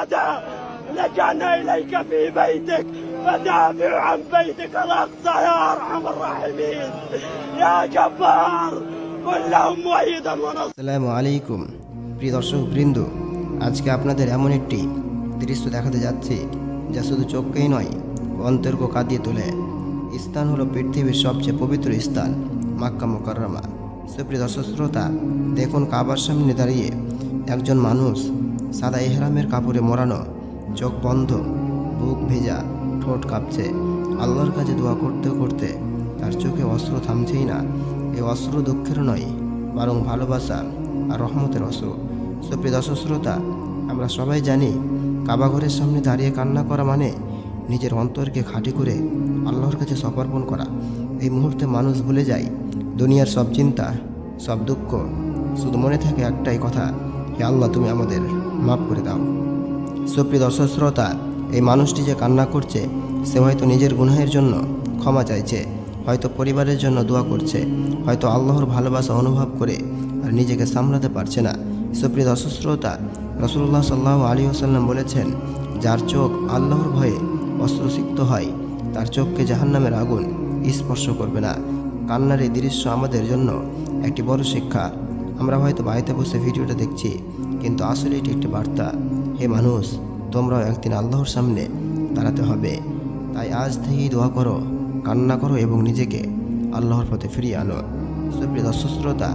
الشهداء لجأنا إليك في بيتك فدافع عن بيتك الأقصى يا أرحم الراحمين يا جبار قل لهم مؤيدا ونصرا। আসসালামু আলাইকুম প্রিয় দর্শক বৃন্দ, আজকে আপনাদের এমন একটি দৃশ্য দেখাতে যাচ্ছি যা শুধু চোখকেই নয় অন্তরকে কাঁদিয়ে তোলে। স্থান হলো পৃথিবীর সবচেয়ে পবিত্র স্থান মক্কা মুকাররমা। সুপ্রিয় দর্শক শ্রোতা, দেখুন কাবার সামনে দাঁড়িয়ে একজন মানুষ সাদা ইহরামের কাপড়ে মোড়ানো, চোখ বন্ধ, বুক ভেজা, ঠোঁট কাঁপছে। আল্লাহর কাছে দোয়া করতে করতে তার চোখে অশ্রু থামছেই না। এই অশ্রু দুঃখের নয়, বরং ভালোবাসা আর রহমতের অশ্রু। সুপ্রিয় দর্শক শ্রোতা, আমরা সবাই জানি কাবা ঘরের সামনে দাঁড়িয়ে কান্না করা মানে নিজের অন্তরকে খাঁটি করে আল্লাহর কাছে সমর্পণ করা। এই মুহূর্তে মানুষ ভুলে যায় দুনিয়ার সব চিন্তা, সব দুঃখ, শুধু মনে থাকে একটাই কথা, হে আল্লাহ তুমি আমাদের মাফ করে দাও। সুপ্রিয় দর্শক শ্রোতা, এই মানুষটি যে কান্না করছে সে হয়তো নিজের গুনাহের জন্য ক্ষমা চাইছে, হয়তো পরিবারের জন্য দোয়া করছে, হয়তো আল্লাহর ভালোবাসা অনুভব করে আর নিজেকে সামলাতে পারছে না। সুপ্রিয় দর্শক শ্রোতা, রাসূলুল্লাহ সাল্লাল্লাহু আলাইহি ওয়াসাল্লাম বলেছেন, যার চোখ আল্লাহর ভয়ে অশ্রুসিক্ত হয় তার চোখকে জাহান্নামের আগুন স্পর্শ করবে না। কান্নার এই দৃশ্য আমাদের জন্য একটি বড় শিক্ষা। আমরা হয়তো বাড়িতে বসে ভিডিওটা দেখছি, কিন্তু আসলে এটি একটি বার্তা, হে মানুষ, তোমরাও একদিন আল্লাহর সামনে দাঁড়াতে হবে। তাই আজ থেকেই দোয়া করো, কান্না করো এবং নিজেকে আল্লাহর পথে ফিরিয়ে আনো। সুপ্রিয় দর্শক শ্রোতা,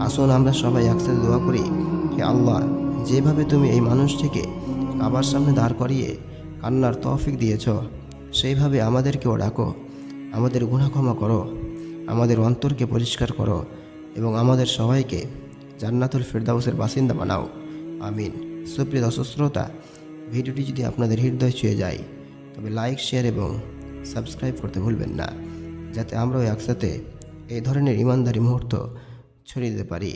আসুন আমরা সবাই একসাথে দোয়া করি, হে আল্লাহ, যেভাবে তুমি এই মানুষটিকে কাবার সামনে দাঁড় করিয়ে কান্নার তৌফিক দিয়েছ, সেইভাবে আমাদেরকেও ডাকো। আমাদের গুনাহ ক্ষমা করো, আমাদের অন্তরকে পরিষ্কার করো এবং আমাদের সবাইকে জান্নাতুল ফেরদাউসের বাসিন্দা বানাও, আমিন। সুপ্রিয় দর্শক শ্রোতা, ভিডিওটি যদি আপনাদের হৃদয় ছুঁয়ে যায় তবে লাইক, শেয়ার এবং সাবস্ক্রাইব করতে ভুলবেন না, যাতে আমরাও একসাথে এই ধরনের ইমানদারি মুহূর্ত ছড়িয়ে দিতে পারি।